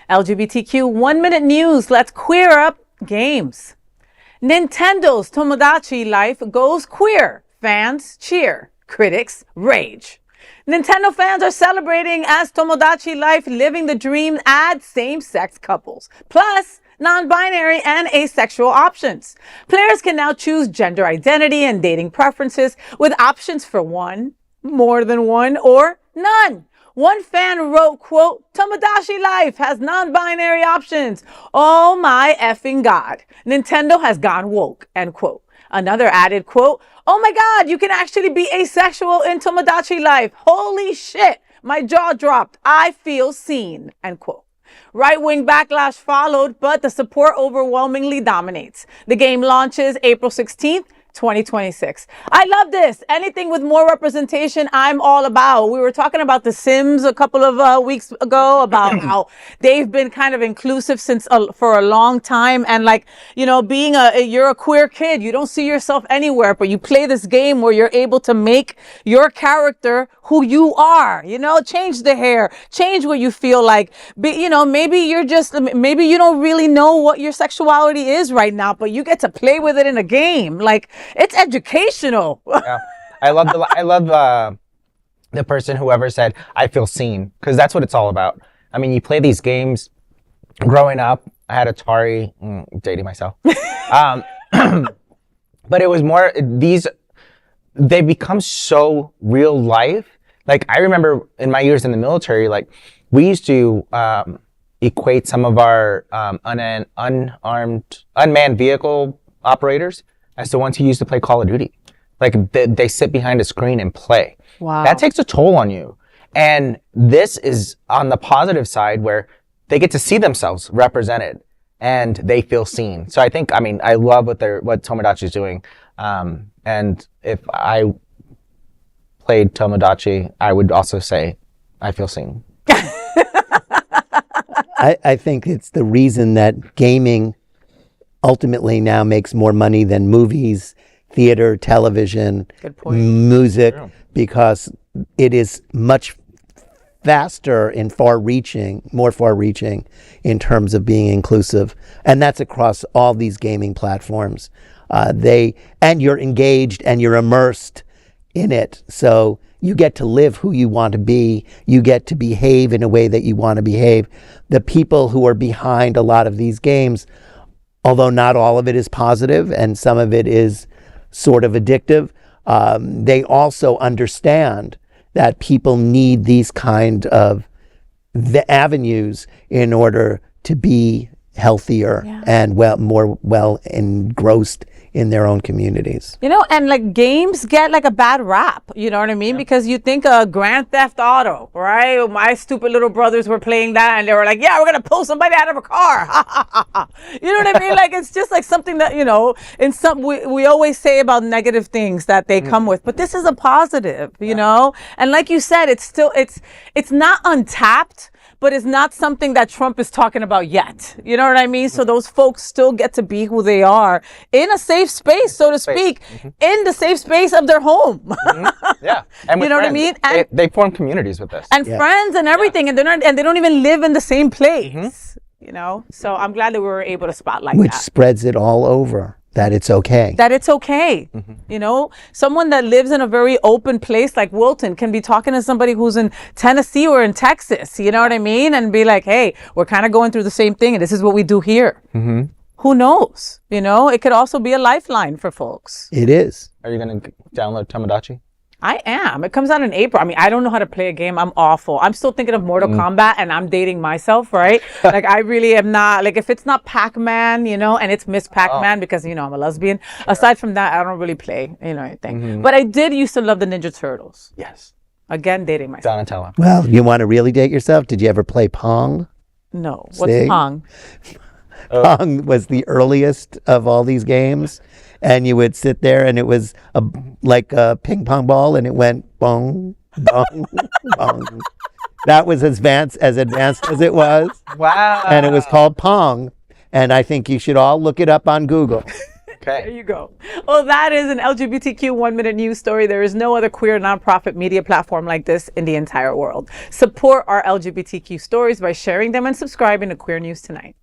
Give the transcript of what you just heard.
LGBTQ 1-minute news. Let's queer up games. Nintendo's Tomodachi Life goes queer. Fans cheer. Critics rage. Nintendo fans are celebrating as Tomodachi Life Living the Dream adds same-sex couples, plus non-binary and asexual options. Players can now choose gender identity and dating preferences with options for one, more than one, or none. One fan wrote, quote, Tomodachi Life has non-binary options. Oh my effing God. Nintendo has gone woke, end quote. Another added, quote, oh my God, you can actually be asexual in Tomodachi Life. Holy shit. My jaw dropped. I feel seen, end quote. Right-wing backlash followed, but the support overwhelmingly dominates. The game launches April 16th, 2026. I love this. Anything with more representation, I'm all about. We were talking about The Sims a couple of weeks ago about how they've been kind of inclusive for a long time. And like, you know, being you're a queer kid, you don't see yourself anywhere, but you play this game where you're able to make your character who you are, you know, change the hair, change what you feel like. You know, maybe you don't really know what your sexuality is right now, but you get to play with it in a game. Like, it's educational. Yeah. I love the person, whoever said, I feel seen, because that's what it's all about. I mean, you play these games. Growing up, I had Atari, dating myself. But it was more, they become so real life. Like, I remember in my years in the military, like, we used to equate some of our unmanned vehicle operators as the ones who used to play Call of Duty. Like, they sit behind a screen and play. Wow. That takes a toll on you. And this is on the positive side where they get to see themselves represented and they feel seen. So I think, I mean, I love what Tomodachi is doing. And if I played Tomodachi, I would also say, I feel seen. I think it's the reason that gaming ultimately now makes more money than movies, theater, television, music, because it is much faster and more far-reaching in terms of being inclusive. And that's across all these gaming platforms. And you're engaged and you're immersed in it. So you get to live who you want to be. You get to behave in a way that you want to behave. The people who are behind a lot of these games, although not all of it is positive and some of it is sort of addictive, they also understand that people need these kind of avenues in order to be healthier and more well engrossed in their own communities. You know, and like games get like a bad rap, you know what I mean? Because you think of Grand Theft Auto, right? My stupid little brothers were playing that and they were like, yeah, we're going to pull somebody out of a car. You know what I mean? Like, it's just like something that, you know, we always say about negative things that they come with, but this is a positive, you know? And like you said, it's not untapped, but it's not something that Trump is talking about yet. You know what I mean? So those folks still get to be who they are in a safe space, so to speak, in the safe space of their home. Yeah. And you know friends. what I mean? And they form communities with this. And friends and everything, and they don't even live in the same place. You know? So I'm glad that we were able to spotlight that. Which spreads it all over. That it's okay. That it's okay. You know, someone that lives in a very open place like Wilton can be talking to somebody who's in Tennessee or in Texas, you know what I mean? And be like, hey, we're kind of going through the same thing and this is what we do here. Who knows? You know, it could also be a lifeline for folks. It is. Are you going to download Tomodachi? I am. It comes out in April. I mean, I don't know how to play a game. I'm awful. I'm still thinking of Mortal Kombat and I'm dating myself, right? Like, I really am not, like, if it's not Pac-Man, you know, and it's Miss Pac-Man because, you know, I'm a lesbian. Aside from that, I don't really play, you know, anything. But I did used to love the Ninja Turtles. Yes. Again, dating myself. Donatello. Well, you want to really date yourself? Did you ever play Pong? No. What's Pong? Pong was the earliest of all these games. And you would sit there and it was like a ping pong ball and it went bong, bong, bong. That was as advanced as it was. Wow. And it was called Pong. And I think you should all look it up on Google. There you go. Well, that is an LGBTQ 1 minute news story. There is no other queer nonprofit media platform like this in the entire world. Support our LGBTQ stories by sharing them and subscribing to Queer News Tonight.